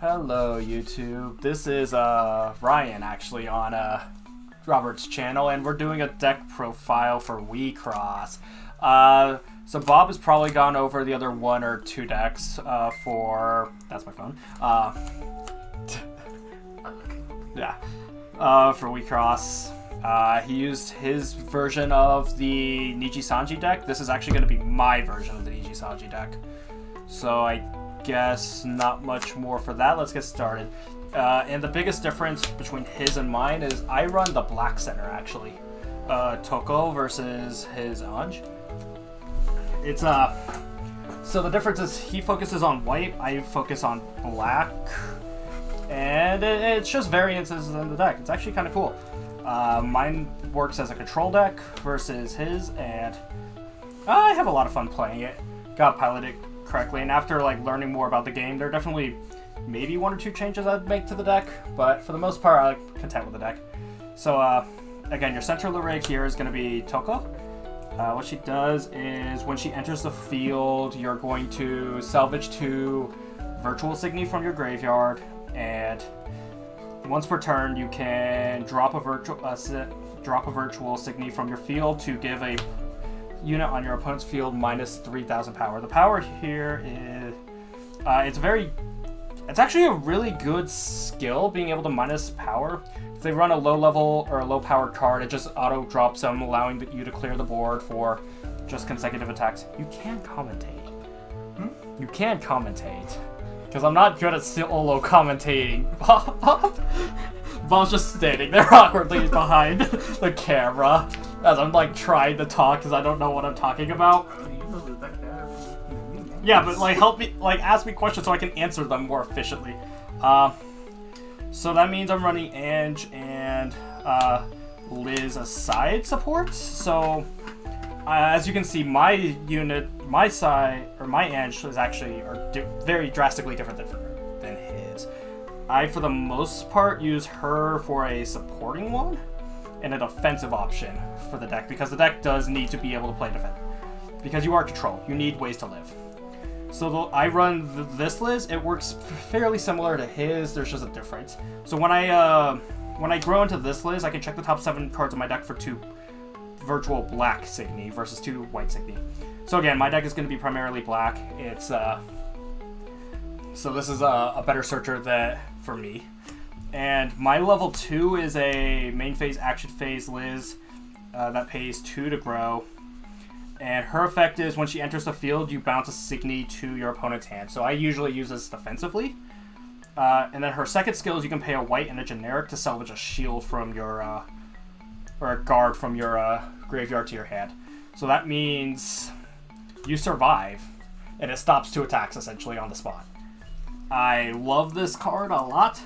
Hello YouTube, this is Ryan actually on Robert's channel, and we're doing a deck profile for Wixoss. So Bob has probably gone over the other one or two decks for... That's my phone. Yeah. For Wixoss. He used his version of the Niji-Sanji deck. This is actually going to be my version of the Niji-Sanji deck. So I guess not much more for that. Let's get started. And the biggest difference between his and mine is I run the black center, actually. Toko versus his Anj. It's, so the difference is he focuses on white, I focus on black. And it's just variances in the deck. It's actually kind of cool. Mine works as a control deck versus his, and I have a lot of fun playing it. Got piloted correctly, and after like learning more about the game, there are definitely maybe one or two changes I'd make to the deck, but for the most part, I'm content with the deck. So again, your center LRIG here is going to be Toko. What she does is when she enters the field, you're going to salvage 2 virtual Signy from your graveyard, and once per turn, you can drop a virtual Signy from your field to give a unit on your opponent's field minus 3,000 power. The power here is, it's actually a really good skill, being able to minus power. If they run a low level or a low power card, it just auto drops them, allowing you to clear the board for just consecutive attacks. You can commentate. You can commentate. Because I'm not good at solo commentating. Bob's just standing there awkwardly behind the camera as I'm like trying to talk because I don't know what I'm talking about. Yeah, but like help me, like ask me questions so I can answer them more efficiently. So that means I'm running Anj and Liz as side supports. So as you can see, my unit, my side, or my Anj is actually very drastically different than his. I, for the most part, use her for a supporting one and a defensive option for the deck, because the deck does need to be able to play defense. Because you are control, you need ways to live. So I run this Liz, it works fairly similar to his, there's just a difference. So when I grow into this Liz, I can check the top 7 cards of my deck for 2 virtual black Signy versus 2 white Signy. So again, my deck is going to be primarily black. It's so this is a better searcher for me. And my level 2 is a main phase, action phase Liz that pays 2 to grow. And her effect is when she enters the field, you bounce a Signy to your opponent's hand. So I usually use this defensively. And then her second skill is you can pay a white and a generic to salvage a shield from your or a guard from your graveyard to your hand. So that means you survive, and it stops 2 attacks essentially on the spot. I love this card a lot,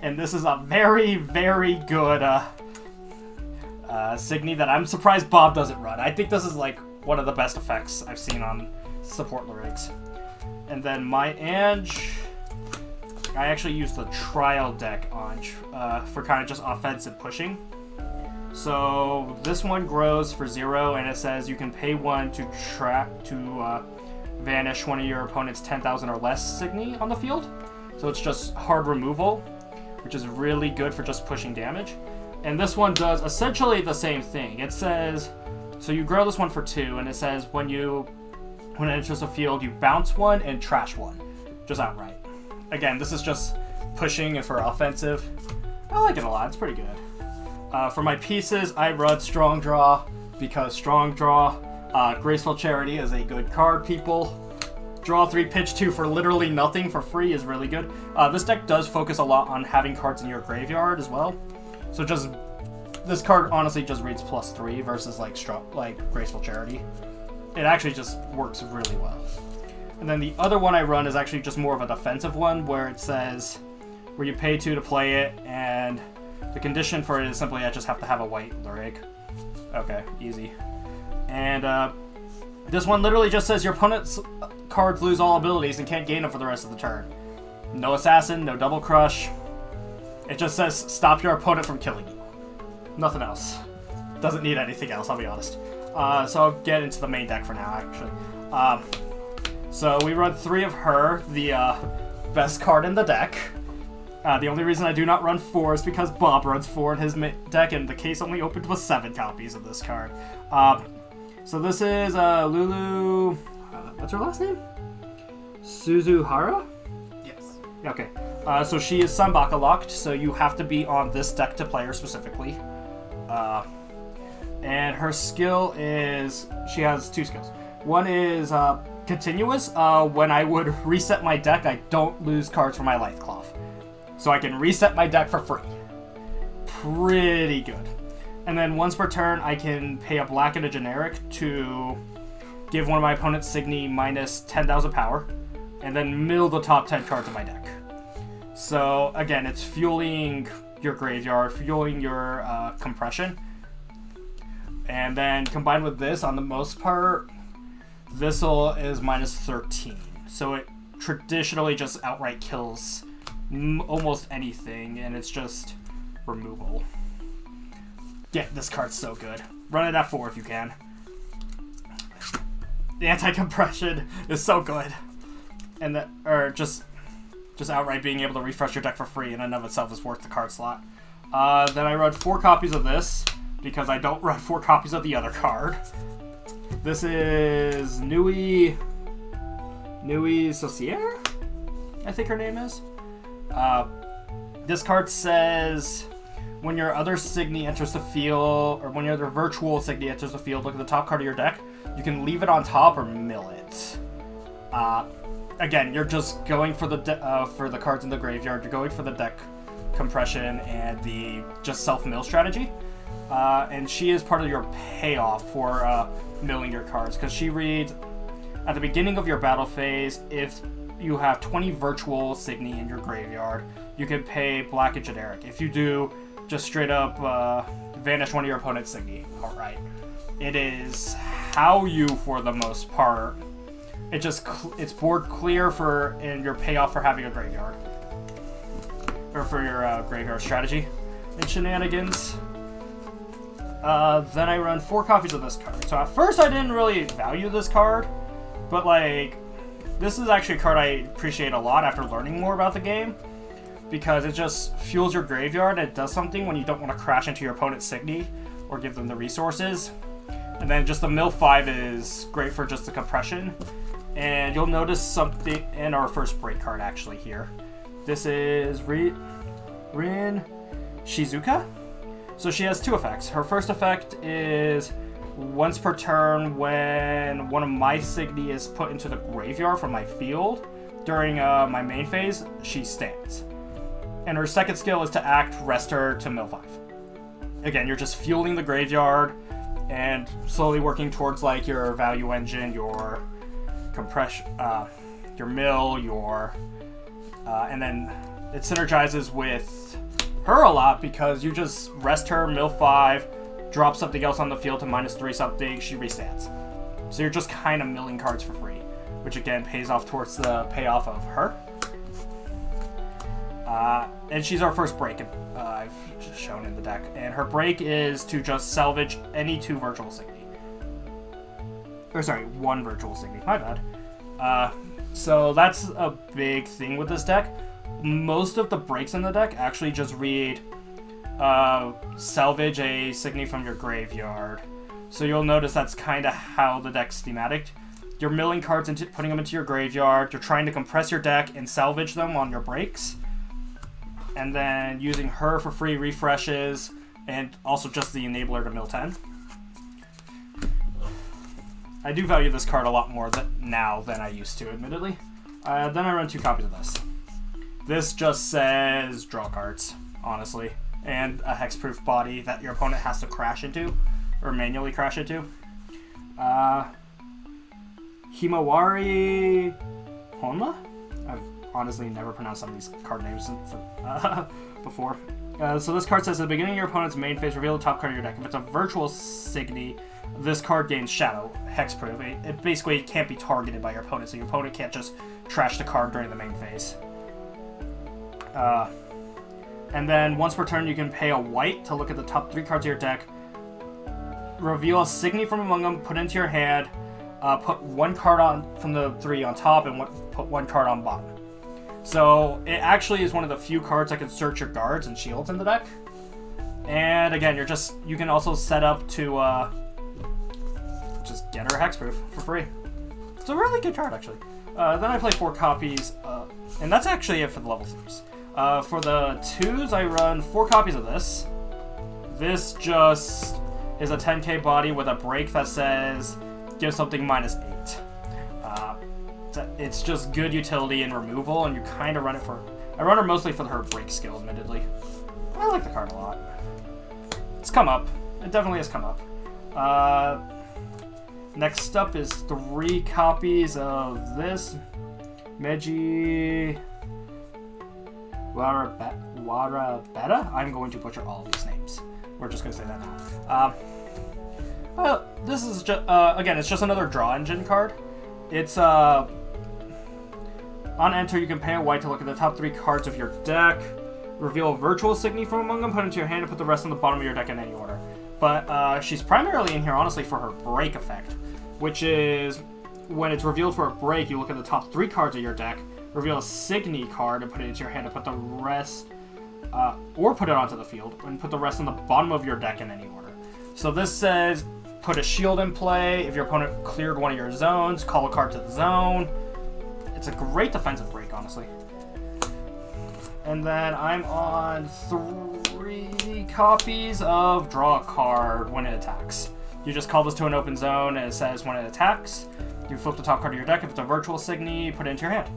and this is a very, very good Signy that I'm surprised Bob doesn't run. I think this is like one of the best effects I've seen on support LRIGs. And then my Anj, I actually use the trial deck Anj for kind of just offensive pushing. So this one grows for 0, and it says you can pay 1 to vanish one of your opponent's 10,000 or less Signy on the field. So it's just hard removal, which is really good for just pushing damage. And this one does essentially the same thing. It says, so you grow this one for 2, and it says when it enters the field, you bounce 1 and trash 1, just outright. Again, this is just pushing and for offensive. I like it a lot. It's pretty good. For my pieces, I run Strong Draw because Strong Draw, Graceful Charity is a good card, people. Draw 3, pitch 2 for literally nothing for free is really good. This deck does focus a lot on having cards in your graveyard as well. So just, this card honestly just reads +3 versus like Graceful Charity. It actually just works really well. And then the other one I run is actually just more of a defensive one, where it says, where you pay 2 to play it, and the condition for it is simply I just have to have a white LRIG. Okay, easy. And this one literally just says your opponent's cards lose all abilities and can't gain them for the rest of the turn. No assassin, no double crush. It just says stop your opponent from killing you. Nothing else. Doesn't need anything else, I'll be honest. So I'll get into the main deck for now, actually. So we run 3 of her, the best card in the deck. The only reason I do not run 4 is because Bob runs 4 in his deck, and the case only opened with 7 copies of this card. So this is Lulu... what's her last name? Suzuhara? Yes. Okay. So she is Sunbaka locked, so you have to be on this deck to play her specifically. And her skill is... She has 2 skills. One is continuous. When I would reset my deck, I don't lose cards from my Life Cloth. So I can reset my deck for free. Pretty good. And then once per turn, I can pay a black and a generic to give one of my opponent's Signy minus 10,000 power, and then mill the top 10 cards of my deck. So again, it's fueling your graveyard, fueling your compression. And then combined with this, on the most part, Thistle is minus 13. So it traditionally just outright kills almost anything, and it's just removal. Yeah, this card's so good. Run it at 4 if you can. The anti-compression is so good. And that, or just outright being able to refresh your deck for free in and of itself is worth the card slot. Then I run 4 copies of this, because I don't run 4 copies of the other card. This is Nui Saucier, I think her name is. This card says, when your other Signy enters the field, or when your other virtual Signy enters the field, look at the top card of your deck. You can leave it on top or mill it. Again, you're just going for the cards in the graveyard. You're going for the deck compression and the just self-mill strategy. And she is part of your payoff for milling your cards, because she reads, at the beginning of your battle phase, if you have 20 virtual Signy in your graveyard, you can pay black and generic. If you do, just straight up vanish one of your opponent's Signy. Alright. It is how you, for the most part, it's board clear for in your payoff for having a graveyard. Or for your graveyard strategy and shenanigans. Then I run 4 copies of this card. So at first I didn't really value this card, but like, this is actually a card I appreciate a lot after learning more about the game, because it just fuels your graveyard and it does something when you don't want to crash into your opponent's Signy or give them the resources. And then just the mill 5 is great for just the compression. And you'll notice something in our first break card actually here. This is Rin Shizuka. So she has 2 effects. Her first effect is once per turn when one of my Signy is put into the graveyard from my field during my main phase, she stands. And her second skill is to act rest her to mill 5. Again, you're just fueling the graveyard and slowly working towards like your value engine, your compression, your mill, your and then it synergizes with her a lot, because you just rest her, mill 5, drop something else on the field to -3 something, she restats. So you're just kind of milling cards for free, which again pays off towards the payoff of her. And she's our first break I've just shown in the deck. And her break is to just salvage any 2 virtual Signy. Or sorry, 1 virtual Signy, my bad. So that's a big thing with this deck. Most of the breaks in the deck actually just read salvage a Signy from your graveyard. So you'll notice that's kind of how the deck's thematic. You're milling cards into putting them into your graveyard. You're trying to compress your deck and salvage them on your breaks. And then using her for free refreshes, and also just the enabler to mill 10. I do value this card a lot more now than I used to, admittedly. Then I run 2 copies of this. This just says draw cards, honestly, and a Hex Proof body that your opponent has to crash into, or manually crash into. Himawari Honma? I've honestly never pronounced some of these card names before. So this card says, at the beginning of your opponent's main phase, reveal the top card of your deck. If it's a virtual Signy, this card gains Shadow, Hex Proof. It basically can't be targeted by your opponent, so your opponent can't just trash the card during the main phase. And then once per turn, you can pay a white to look at the top 3 cards of your deck, reveal a Signy from among them, put into your hand, put 1 card on from the 3 on top, and put 1 card on bottom. So it actually is one of the few cards that can search your guards and shields in the deck. And again, you can also set up to just get her Hex Proof for free. It's a really good card, actually. Then I play 4 copies, and that's actually it for the level 3s. For the 2s, I run 4 copies of this. This just is a 10k body with a break that says give something -8. It's just good utility and removal, and you kind of run it for... I run her mostly for her break skill, admittedly. I like the card a lot. It's come up. It definitely has come up. Next up is 3 copies of this. Meiji... Warabeta? I'm going to butcher all of these names. We're just going to say that now. Well, this is just... again, it's just another draw engine card. It's, on enter, you can pay a white to look at the top 3 cards of your deck. Reveal a virtual signy from among them, put it into your hand, and put the rest on the bottom of your deck in any order. But she's primarily in here, honestly, for her break effect, which is when it's revealed for a break, you look at the top 3 cards of your deck, reveal a signy card, and put it into your hand, and put the rest, or put it onto the field, and put the rest on the bottom of your deck in any order. So this says, put a shield in play. If your opponent cleared one of your zones, call a card to the zone. It's a great defensive break, honestly. And then I'm on 3 copies of draw a card when it attacks. You just call this to an open zone, and it says when it attacks, you flip the top card of your deck. If it's a virtual signy, put it into your hand.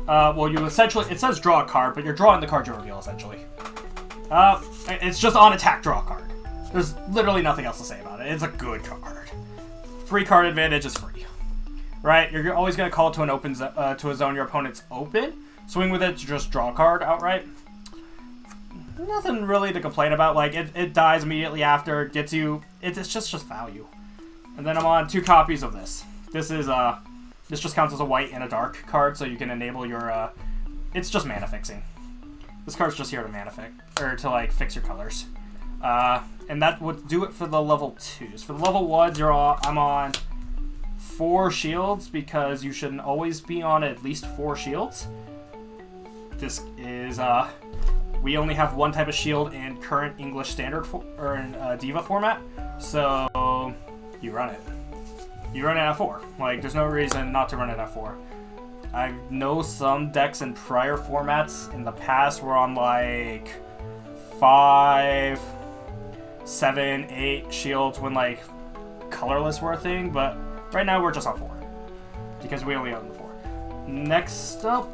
Well, you essentially... It says draw a card, but you're drawing the card you reveal, essentially. It's just on attack, draw a card. There's literally nothing else to say about it. It's a good card. Free card advantage is free. Right? You're always going to call it to an open to a zone your opponent's open. Swing with it to just draw a card outright. Nothing really to complain about. Like, it dies immediately after. It gets you... It's just value. And then I'm on 2 copies of this. This is, this just counts as a white and a dark card, so you can enable your, It's just mana fixing. This card's just here to mana fix... Or to, like, fix your colors. And that would do it for the level 2s. For the level 1s, I'm on 4 shields, because you should always be on at least 4 shields. This is, we only have 1 type of shield in current English Standard or in Diva format, so you run it. You run it at 4. Like, there's no reason not to run it at 4. I know some decks in prior formats in the past were on, like, 5, 7, 8 shields when, like, colorless were a thing, but right now we're just on 4, because we only own the 4. Next up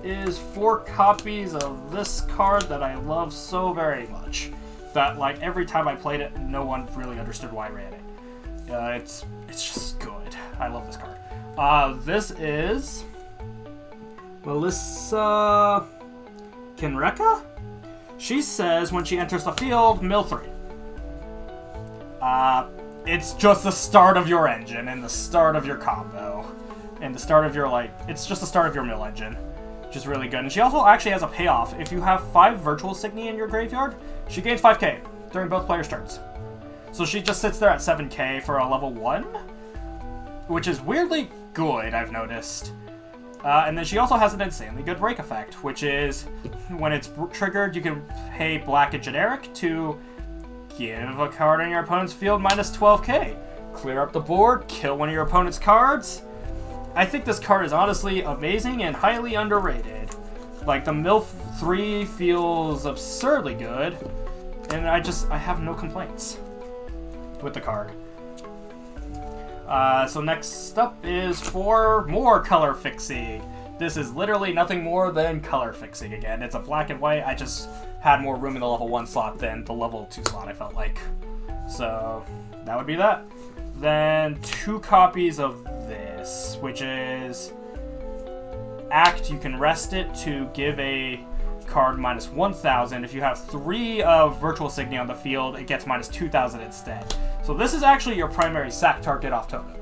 is 4 copies of this card that I love so very much, that, like, every time I played it, no one really understood why I ran it. It's just good. I love this card. This is Melissa Rekka. She says when she enters the field, mill 3. It's just the start of your engine, and the start of your combo, and the start of your, like, it's just the start of your mill engine, which is really good. And she also actually has a payoff. If you have 5 virtual signy in your graveyard, she gains 5k during both players' turns. So she just sits there at 7k for a level 1, which is weirdly good, I've noticed. And then she also has an insanely good break effect, which is, when it's triggered, you can pay black and generic to give a card on your opponent's field -12k. Clear up the board, kill one of your opponent's cards. I think this card is honestly amazing and highly underrated. Like, the mill 3 feels absurdly good, and I have no complaints with the card. So next up is 4 more color fixing. This is literally nothing more than color fixing again. It's a black and white. I just had more room in the level 1 slot than the level 2 slot, I felt like. So that would be that. Then 2 copies of this, which is Act. You can rest it to give a card -1000. If you have 3 of Virtual Signy on the field, it gets -2000 instead. So this is actually your primary sack target off token.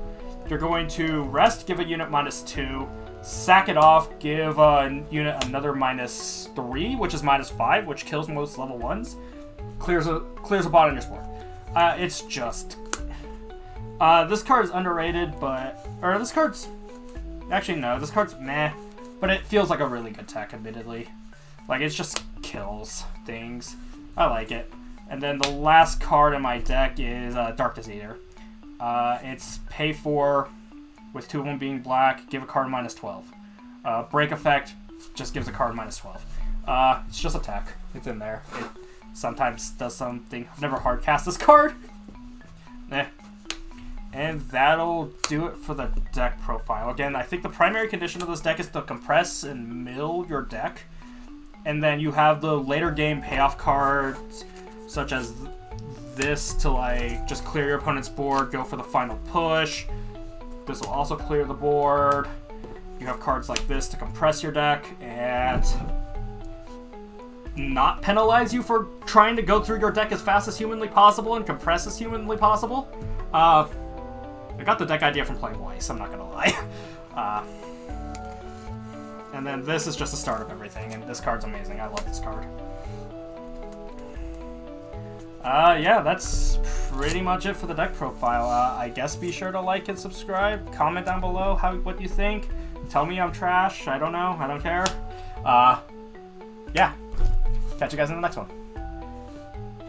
You're going to rest, give a unit -2, sack it off, give a unit another -3, which is -5, which kills most level 1s. Clears a bot on your sport. It's just... this card is underrated, but... Or this card's... Actually, no, this card's meh, but it feels like a really good tech, admittedly. Like, it just kills things. I like it. And then the last card in my deck is Darkness Eater. It's pay 4, with 2 of them being black, give a card -12. Break effect just gives a card -12. It's just a tech. It's in there. It sometimes does something. I've never hard cast this card. And that'll do it for the deck profile. Again, I think the primary condition of this deck is to compress and mill your deck. And then you have the later game payoff cards, such as this to like just clear your opponent's board, go for the final push. This will also clear the board. You have cards like this to compress your deck and not penalize you for trying to go through your deck as fast as humanly possible and compress as humanly possible. I got the deck idea from playing Weiss, I'm not gonna lie. And then this is just the start of everything, and this card's amazing. I love this card. Yeah, that's pretty much it for the deck profile. I guess be sure to like and subscribe. Comment down below what you think. Tell me I'm trash. I don't know. I don't care. Yeah. Catch you guys in the next one.